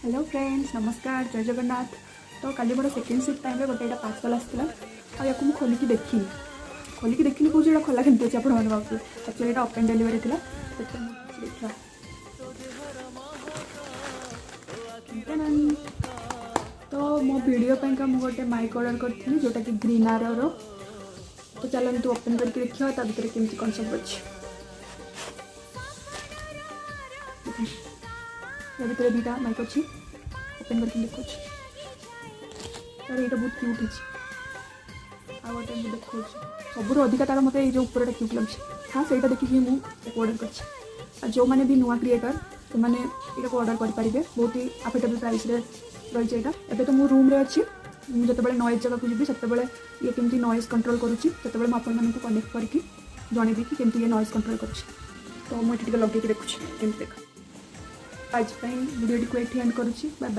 Hello friends, नमस्कार, जय जगन्नाथ। तो काली मोर सेकेंड सिफ्ट टाइम गोटे यहाँ पार्सल आसाला आपको मुझे खोलिकी देखनी कौन यहाँ खोला केमती अच्छे आप एक्चुअली यहाँ ओपन डेलीवरी थी देखा। तो मो वीडियो का मुझे गोटे माइक ऑर्डर करी जोटा कि ग्रीन आरो। तो चलतु ओपन करके देखा ता भर केमती कौन सब अच्छे। या भर दुटा माइक अच्छी ओपन करके देखो तार यहाँ बहुत क्यूट है। आ गए देखो सबूर अधिका तार मत जो ऊपर क्यूट लगे। हाँ सहीटा देखिए मुझे ऑर्डर कर जो मैंने भी नुआ क्रिएटर से मैंने यहाँ ऑर्डर करेंगे बहुत ही अफोर्डेबल प्राइस रही है। एवं तो मुझे रूम अच्छी मुझे जो नॉइज जगह को जी से ये केमती नॉइज कंट्रोल करुँची से मुझे कनेक्ट करके जनइबी कि केमती ये नॉइज कंट्रोल करुँच। तो मुझे लगे देखुँ केमती देखा। आज वीडियो को एंड करुँची। Bye bye.